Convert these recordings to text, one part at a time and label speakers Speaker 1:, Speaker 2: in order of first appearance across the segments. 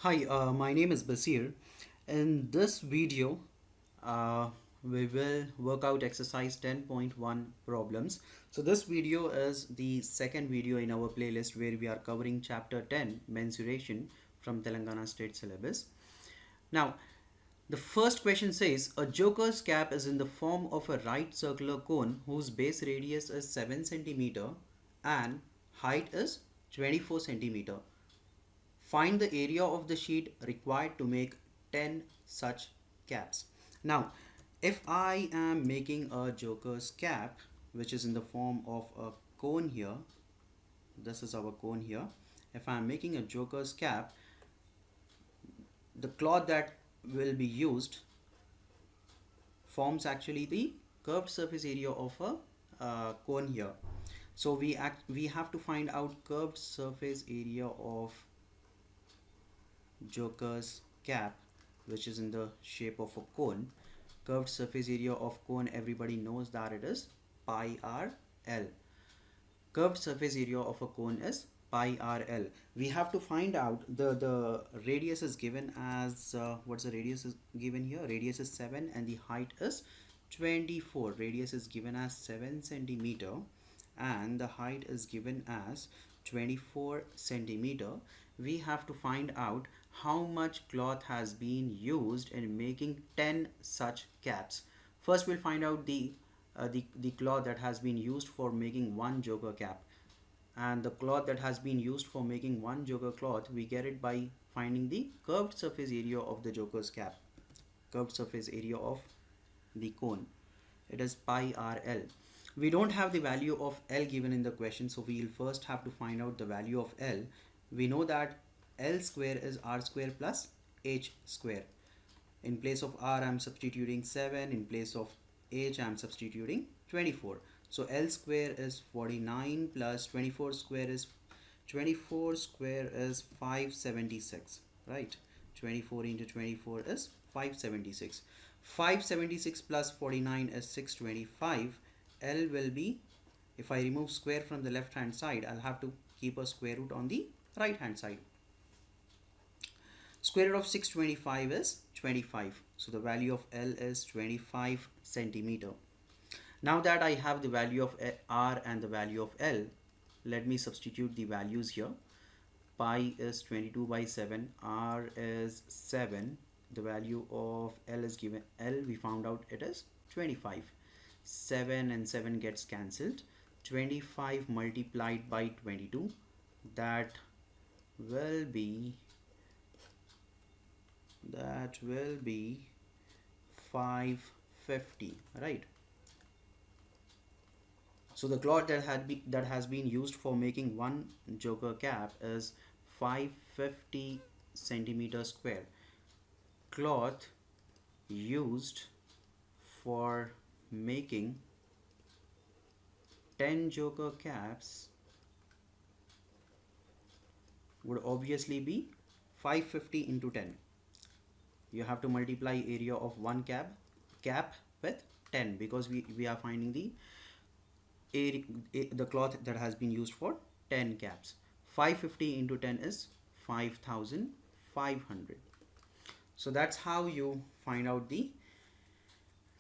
Speaker 1: Hi, my name is Basir. In this video, uh, we will work out exercise 10.1 problems. So this video is the second video in our playlist where we are covering chapter 10, Mensuration from Telangana State Syllabus. Now, the first question says, a joker's cap is in the form of a right circular cone whose base radius is 7 centimeter and height is 24 centimeter. Find the area of the sheet required to make 10 such caps. Now, if I am making a joker's cap, which is in the form of a cone here, this is our cone here. If I am making a joker's cap, the cloth that will be used forms actually the curved surface area of a cone here. So we have to find out curved surface area of joker's cap, which is in the shape of a cone. Curved surface area of cone, everybody knows that it is pi r l. Curved surface area of a cone is pi r l. We have to find out the radius is given as what's the radius is given here? Radius is 7 and the height is 24. Radius is given as 7 centimeter and the height is given as 24 centimeter. We have to find out how much cloth has been used in making 10 such caps. First we'll find out the cloth that has been used for making one joker cap, and the cloth that has been used for making one joker cloth, we get it by finding the curved surface area of the joker's cap. Curved surface area of the cone, it is pi r l. We don't have the value of L given in the question, so we'll first have to find out the value of L. We know that L square is R square plus H square. In place of R, I'm substituting 7. In place of H, I'm substituting 24. So L square is 49 plus 24 square is 576, right? 24 into 24 is 576. 576 plus 49 is 625. L will be, if I remove square from the left hand side, I'll have to keep a square root on the right hand side. Square root of 625 is 25. So the value of L is 25 centimeter. Now that I have the value of R and the value of L, let me substitute the values here. Pi is 22 by 7, R is 7, the value of L is given, L we found out it is 25. 7 and 7 gets cancelled. 25 multiplied by 22, that will be 550, right? So the cloth that has been used for making one joker cap is 550 centimeter square. Cloth used for making 10 joker caps would obviously be 550 into 10. You have to multiply area of one cap with 10 because we are finding the cloth that has been used for 10 caps. 550 into 10 is 5500. So that's how you find out the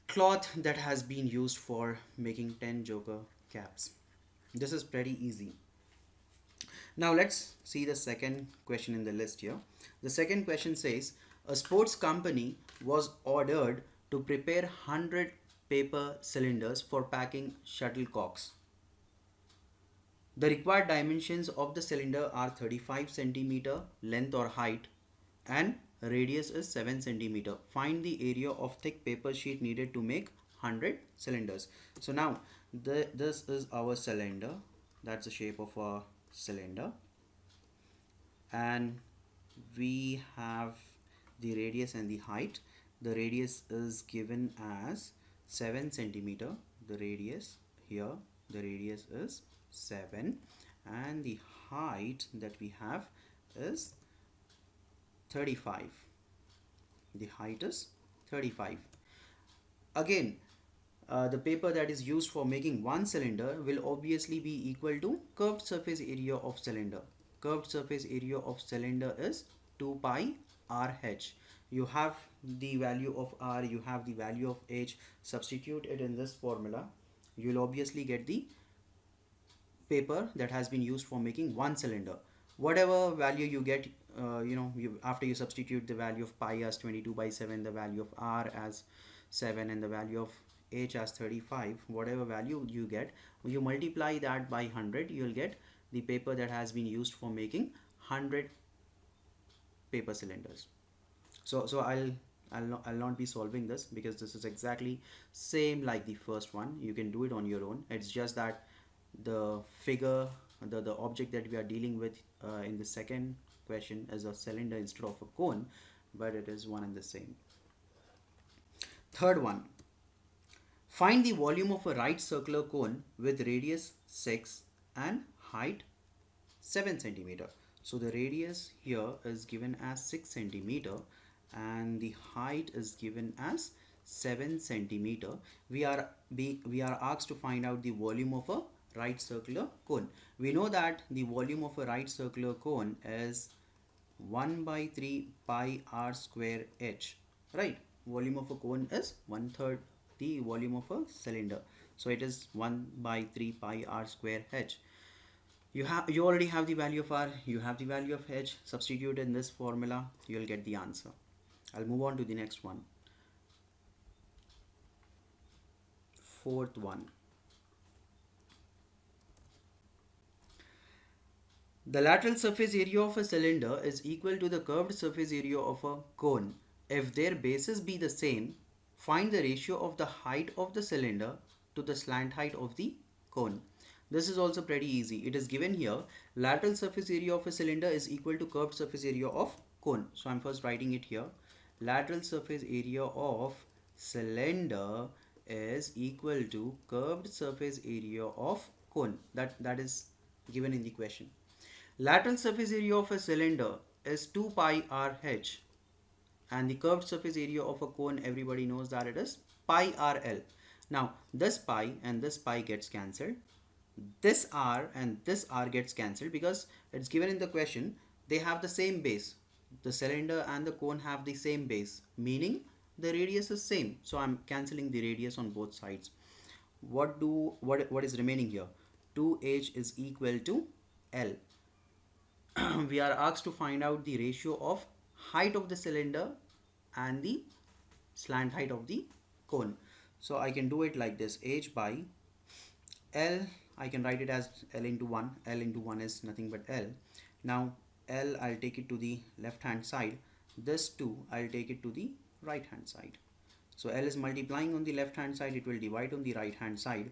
Speaker 1: cloth that has been used for making 10 joker caps. This is pretty easy. Now let's see the second question in the list here. The second question says, a sports company was ordered to prepare 100 paper cylinders for packing shuttlecocks. The required dimensions of the cylinder are 35 centimeter length or height and radius is 7 centimeter. Find the area of thick paper sheet needed to make 100 cylinders. So now this is our cylinder. That's the shape of a cylinder, and we have the radius and the height. The radius is given as 7 centimeter. The radius here, the radius is 7, and the height that we have is 35. The height is 35. Again, the paper that is used for making one cylinder will obviously be equal to curved surface area of cylinder. Curved surface area of cylinder is 2 pi RH. You have the value of R, you have the value of H, substitute it in this formula. You'll obviously get the paper that has been used for making one cylinder. Whatever value you get, after you substitute the value of pi as 22 by 7, the value of R as 7, and the value of H as 35, whatever value you get, you multiply that by 100, you'll get the paper that has been used for making 100 paper cylinders. So I'll not be solving this because this is exactly same like the first one. You can do it on your own. It's just that the figure, the object that we are dealing with in the second question is a cylinder instead of a cone, but it is one and the same. Third one, find the volume of a right circular cone with radius 6 and height 7 centimeter. So the radius here is given as 6 centimeter and the height is given as 7 centimeter. We are asked to find out the volume of a right circular cone. We know that the volume of a right circular cone is 1 by 3 pi r square h, right? Volume of a cone is 1/3 the volume of a cylinder, so it is 1 by 3 pi r square h. You already have the value of r, you have the value of h. Substitute in this formula, you'll get the answer. I'll move on to the next one. Fourth one, the lateral surface area of a cylinder is equal to the curved surface area of a cone. If their bases be the same, find the ratio of the height of the cylinder to the slant height of the cone. This is also pretty easy. It is given here, lateral surface area of a cylinder is equal to curved surface area of cone. So I'm first writing it here. Lateral surface area of cylinder is equal to curved surface area of cone. That is given in the question. Lateral surface area of a cylinder is 2 pi RH, and the curved surface area of a cone, everybody knows that it is pi RL. Now this pi and this pi gets cancelled. This R and this R gets cancelled because it's given in the question. They have the same base. The cylinder and the cone have the same base, meaning the radius is same. So I'm cancelling the radius on both sides. What is remaining here? 2H is equal to L. We are asked to find out the ratio of height of the cylinder and the slant height of the cone. So I can do it like this: H by L. I can write it as L into 1. L into 1 is nothing but L. Now L, I'll take it to the left hand side. This 2, I'll take it to the right hand side. So L is multiplying on the left hand side, it will divide on the right hand side.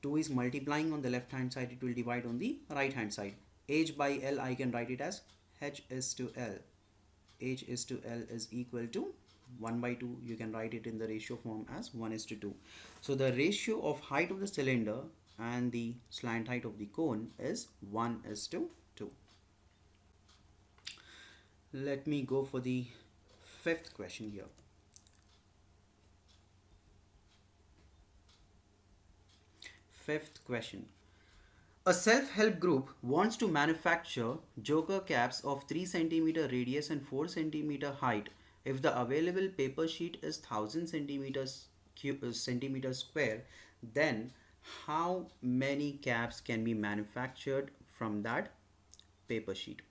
Speaker 1: 2 is multiplying on the left hand side, it will divide on the right hand side. H by L, I can write it as H is to L. H is to L is equal to 1 by 2. You can write it in the ratio form as 1 is to 2. So the ratio of height of the cylinder and the slant height of the cone is 1 is to 2. Let me go for the fifth question here. Fifth question. A self-help group wants to manufacture joker caps of 3 cm radius and 4 cm height. If the available paper sheet is 1000 centimeters square, then how many caps can be manufactured from that paper sheet?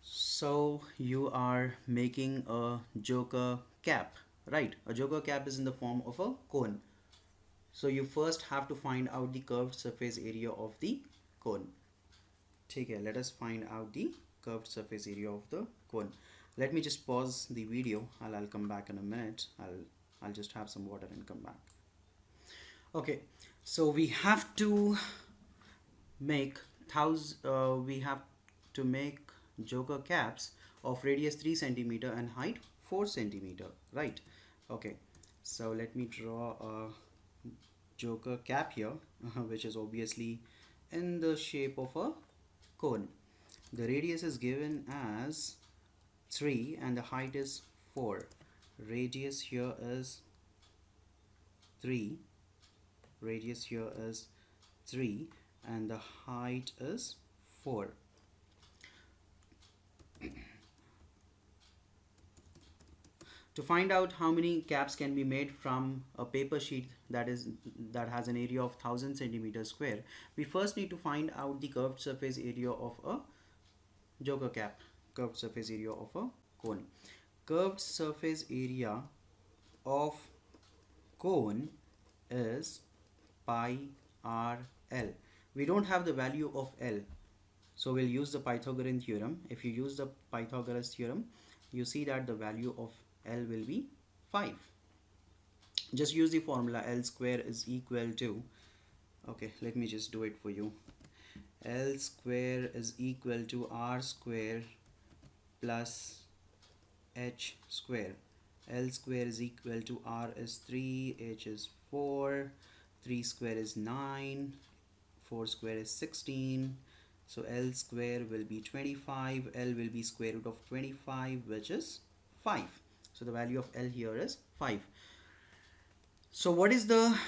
Speaker 1: So you are making a joker cap, right? A joker cap is in the form of a cone. So you first have to find out the curved surface area of the cone. Okay, let us find out the curved surface area of the cone. Let me just pause the video. I'll come back in a minute. I'll just have some water and come back. Okay, so we have to make joker caps of radius 3 centimeter and height 4 centimeter, right? Okay, so let me draw a joker cap here, which is obviously in the shape of a cone. The radius is given as 3 and the height is 4. Radius here is 3 and the height is 4. To find out how many caps can be made from a paper sheet that has an area of 1000 centimeters square, we first need to find out the curved surface area of a joker cap, curved surface area of a cone. Curved surface area of cone is pi r l. We don't have the value of l, so we'll use the Pythagorean theorem. If you use the Pythagoras theorem, you see that the value of L will be 5. Just use the formula L square is equal to, okay, let me just do it for you. L square is equal to R square plus H square. L square is equal to R is 3, H is 4, 3 square is 9, 4 square is 16. So L square will be 25, L will be square root of 25, which is 5. So the value of L here is 5. So what is the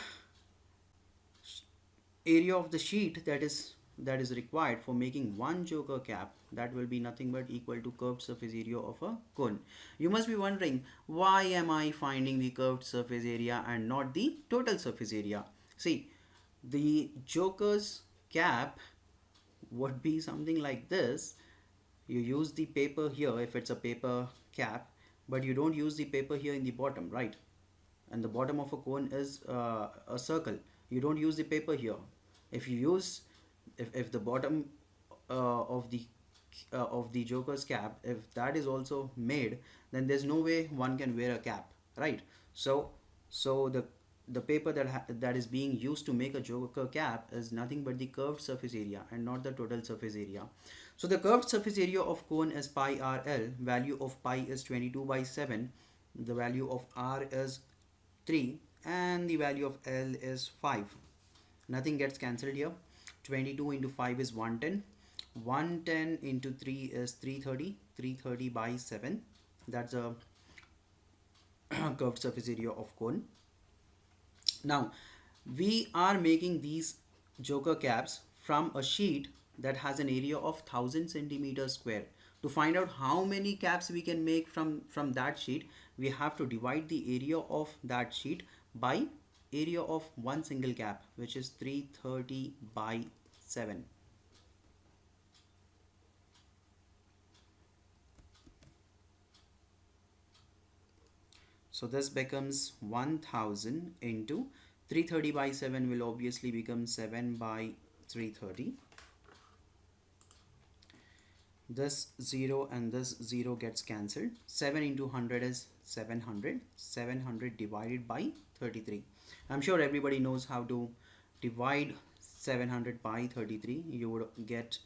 Speaker 1: area of the sheet that is required for making one joker cap? That will be nothing but equal to curved surface area of a cone. You must be wondering, why am I finding the curved surface area and not the total surface area? See, the joker's cap would be something like this. You use the paper here if it's a paper cap, but you don't use the paper here in the bottom, right? And the bottom of a cone is a circle. You don't use the paper here. If you use, if the bottom of the joker's cap, if that is also made, then there's no way one can wear a cap, right? So the paper that is being used to make a joker cap is nothing but the curved surface area and not the total surface area. So the curved surface area of cone is pi r l. Value of pi is 22 by 7. The value of r is 3 and the value of l is 5. Nothing gets cancelled here. 22 into 5 is 110. 110 into 3 is 330. 330 by 7. That's a curved surface area of cone. Now we are making these joker caps from a sheet that has an area of 1000 centimeters square. To find out how many caps we can make from that sheet, we have to divide the area of that sheet by area of one single cap, which is 330 by 7. So this becomes 1000 into 330 by 7 will obviously become 7 by 330. This 0 and this 0 gets cancelled. 7 into 100 is 700. 700 divided by 33. I'm sure everybody knows how to divide 700 by 33. You would get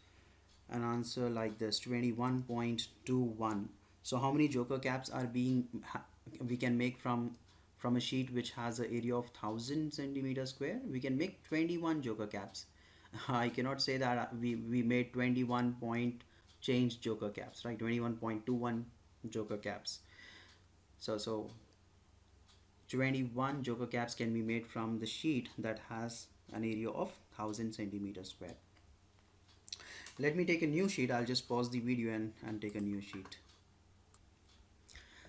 Speaker 1: an answer like this, 21.21. So how many joker caps are we can make from a sheet which has an area of 1000 centimeters square? We can make 21 joker caps. I cannot say that we made 21 point change joker caps, right? 21.21 joker caps. So 21 joker caps can be made from the sheet that has an area of 1000 centimeters square. Let me take a new sheet. I'll just pause the video and take a new sheet.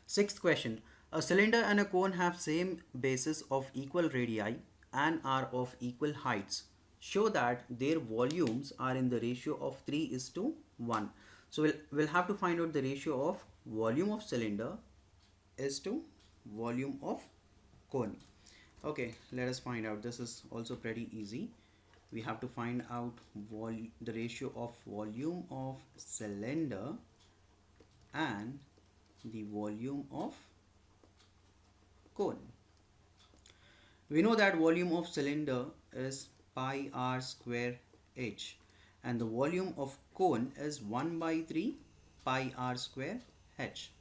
Speaker 1: Sixth question. A cylinder and a cone have same bases of equal radii and are of equal heights. Show that their volumes are in the ratio of 3:1. So we'll have to find out the ratio of volume of cylinder is to volume of cone. Okay, let us find out. This is also pretty easy. We have to find out the ratio of volume of cylinder and the volume of cone. We know that volume of cylinder is pi r square h and the volume of cone is 1 by 3 pi r square h.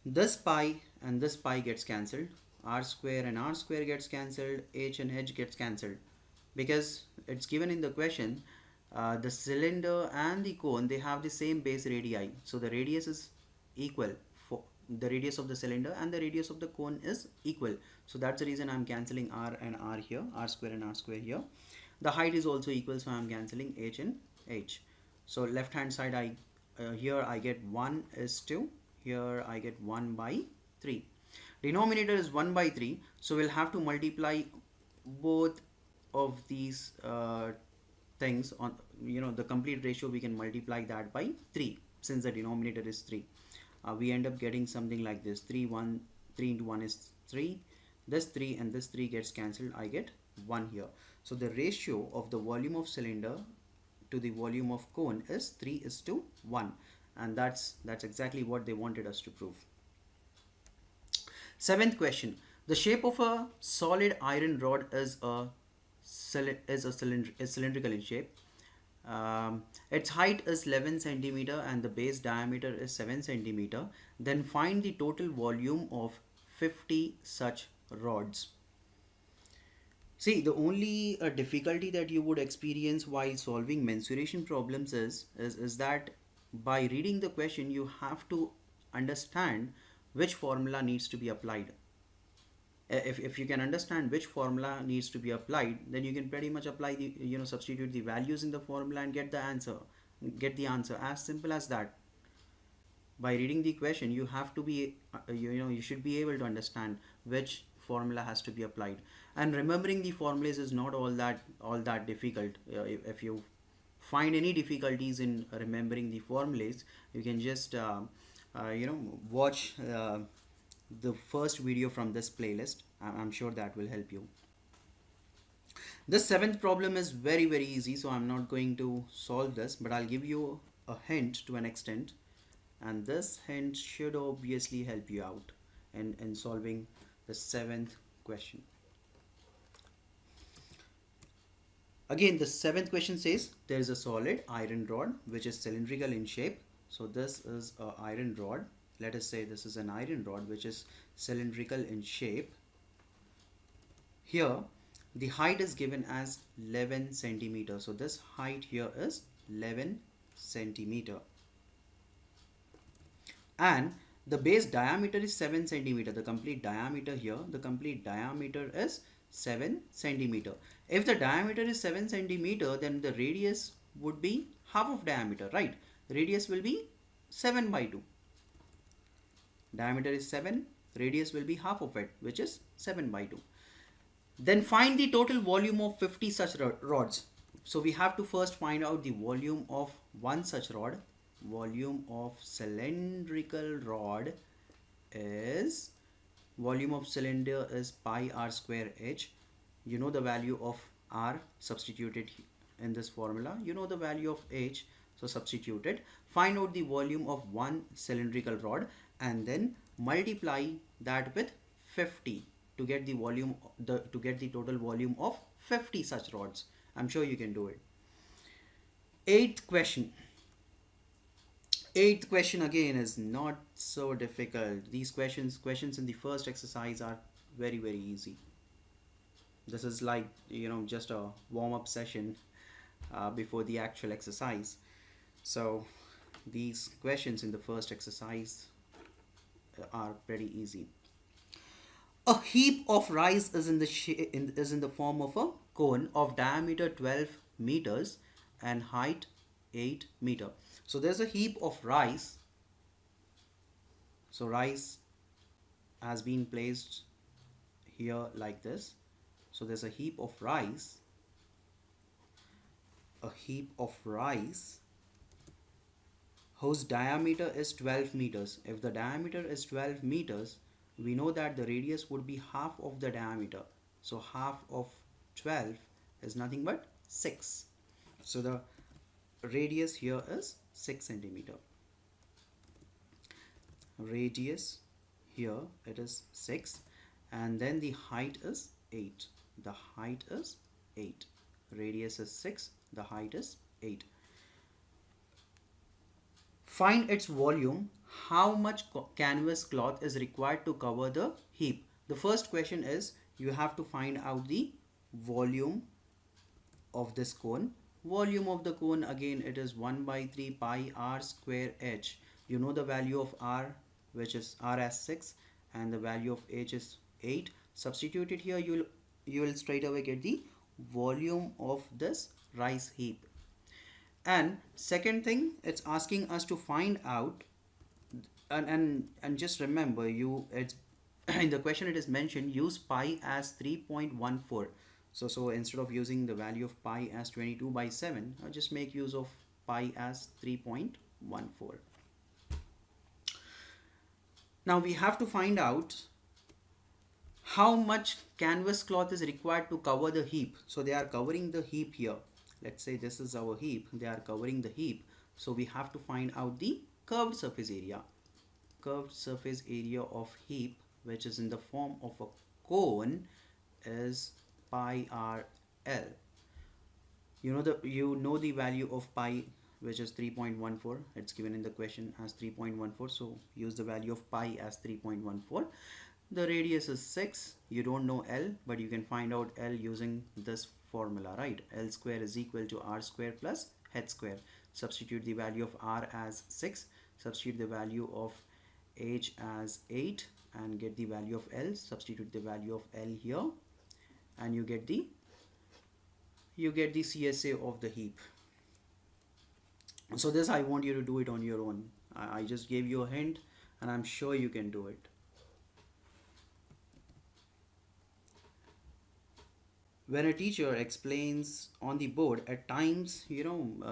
Speaker 1: This pi and this pi gets cancelled. R square and R square gets cancelled. H and H gets cancelled. Because it's given in the question, the cylinder and the cone, they have the same base radii. So the radius is equal. For the radius of the cylinder and the radius of the cone is equal. So that's the reason I'm cancelling R and R here. R square and R square here. The height is also equal, so I'm cancelling H and h. So left hand side, here I get 1 is to, here I get 1 by 3. Denominator is 1 by 3, so we'll have to multiply both of these things on, the complete ratio. We can multiply that by 3 since the denominator is 3. We end up getting something like this: 3 into 1 is 3, this 3 and this 3 gets cancelled, I get 1 here. So the ratio of the volume of cylinder to the volume of cone is 3 is to 1, and that's exactly what they wanted us to prove. Seventh question: the shape of a solid iron rod is cylindrical in shape. Its height is 11 centimeter and the base diameter is 7 centimeter. Then find the total volume of 50 such rods. See, the only difficulty that you would experience while solving mensuration problems is that by reading the question, you have to understand which formula needs to be applied. If you can understand which formula needs to be applied, then you can pretty much apply the, substitute the values in the formula and get the answer. As simple as that. By reading the question, you have to be, you should be able to understand which formula has to be applied. And remembering the formulas is not all that difficult. If you find any difficulties in remembering the formulas, you can just watch the first video from this playlist. I'm sure that will help you. This seventh problem is very easy, so I'm not going to solve this, but I'll give you a hint to an extent, and this hint should obviously help you out in solving the seventh question. Again, the seventh question says there is a solid iron rod which is cylindrical in shape. So this is an iron rod. Let us say this is an iron rod which is cylindrical in shape. Here the height is given as 11 centimeter. So this height here is 11 centimeter. And the base diameter is 7 centimeter. The complete diameter here, the complete diameter is 7 centimeter. If the diameter is 7 centimeter, then the radius would be half of diameter, right? Radius will be 7 by 2. Diameter is 7, radius will be half of it, which is 7 by 2. Then find the total volume of 50 such rods. So we have to first find out the volume of one such rod. Volume of cylindrical rod is, volume of cylinder is pi r square h. You know the value of r substituted in this formula. You know the value of h, so substitute it. Find out the volume of one cylindrical rod and then multiply that with 50 to get the volume, to get the total volume of 50 such rods. I'm sure you can do it. Eighth question again is not so difficult. These questions in the first exercise are very easy. This is like, just a warm-up session before the actual exercise. So these questions in the first exercise are pretty easy. A heap of rice is in the form of a cone of diameter 12 meters and height 8 meter. So there's a heap of rice. So rice has been placed here like this. So there's a heap of rice. Whose diameter is 12 meters. If the diameter is 12 meters, we know that the radius would be half of the diameter. So half of 12 is nothing but 6. So the radius here is 6 centimeter. Radius here it is 6, and then the height is 8. The height is 8. Radius is 6, the height is 8. Find its volume. How much canvas cloth is required to cover the heap? The first question is, you have to find out the volume of this cone. Volume of the cone, again it is 1 by 3 pi r square h. You know the value of r, which is r as 6, and the value of h is 8. Substitute it here, you will straight away get the volume of this rice heap. And second thing, it's asking us to find out, and just remember, you it's in the question it is mentioned, use pi as 3.14. So instead of using the value of pi as 22 by 7, just make use of pi as 3.14. Now we have to find out how much canvas cloth is required to cover the heap. So they are covering the heap here. Let's say this is our heap, they are covering the heap. So we have to find out the curved surface area. Curved surface area of heap, which is in the form of a cone, is pi r l. You know the value of pi, which is 3.14. It's given in the question as 3.14, so use the value of pi as 3.14. The radius is 6. You don't know L, but you can find out L using this formula, right? L square is equal to r square plus h square. Substitute the value of r as 6, substitute the value of h as 8, and get the value of L. Substitute the value of L here, and you get the CSA of the heap. So this, I want you to do it on your own. I just gave you a hint, and I'm sure you can do it. When a teacher explains on the board, at times,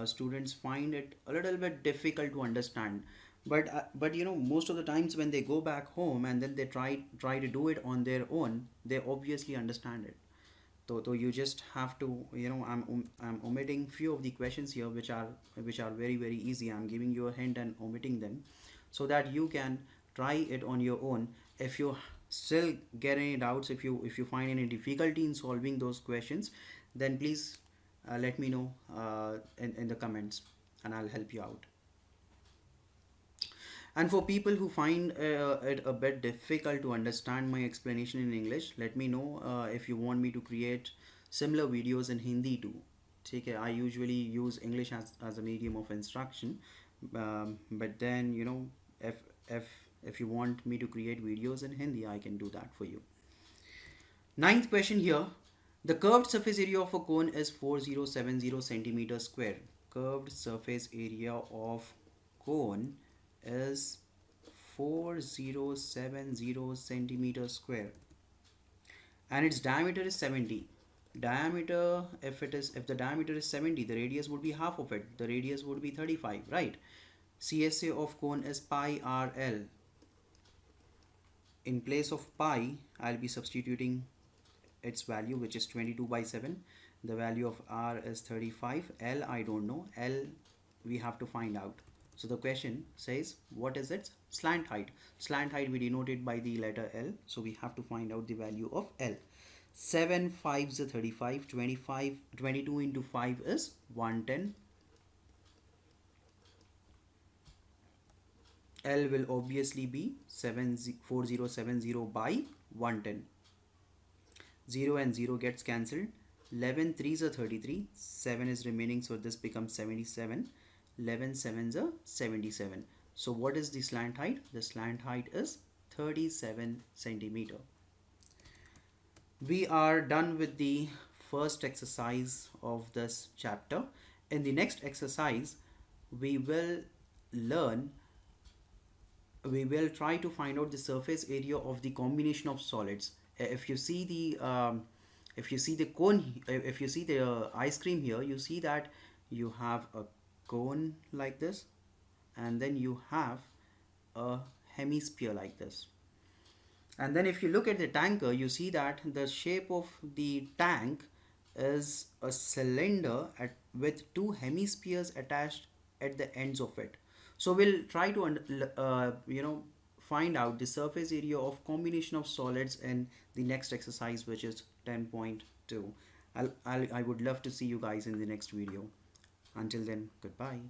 Speaker 1: students find it a little bit difficult to understand. But most of the times when they go back home and then they try to do it on their own, they obviously understand it. So you just have to, I'm omitting few of the questions here which are very very easy. I'm giving you a hint and omitting them so that you can try it on your own. If you still get any doubts, if you find any difficulty in solving those questions, then please let me know in the comments, and I'll help you out. And for people who find it a bit difficult to understand my explanation in English, let me know if you want me to create similar videos in Hindi too. Okay, I usually use English as a medium of instruction, but then if if if you want me to create videos in Hindi, I can do that for you. Ninth question here. The curved surface area of a cone is 4070 centimeters square. Curved surface area of cone is 4070 centimeters square, and its diameter is 70. Diameter, if the diameter is 70, the radius would be half of it. The radius would be 35, right? CSA of cone is pi rl. In place of pi, I'll be substituting its value, which is 22 by 7. The value of r is 35. L, I don't know. L, we have to find out. So the question says, what is its slant height? Slant height we denoted by the letter L. So we have to find out the value of L. 7 5s are 35. 22 into 5 is 110. L will obviously be 4070 by 110. 0 and 0 gets cancelled. 11 3s are 33. 7 is remaining, so this becomes 77. 11 7s are 77. So what is the slant height? The slant height is 37 centimeter. We are done with the first exercise of this chapter. In the next exercise, we will try to find out the surface area of the combination of solids. If you see the cone, if you see the ice cream here, you see that you have a cone like this, and then you have a hemisphere like this. And then if you look at the tanker, you see that the shape of the tank is a cylinder with two hemispheres attached at the ends of it. So we'll try to find out the surface area of combination of solids in the next exercise, which is 10.2. I would love to see you guys in the next video. Until then, goodbye.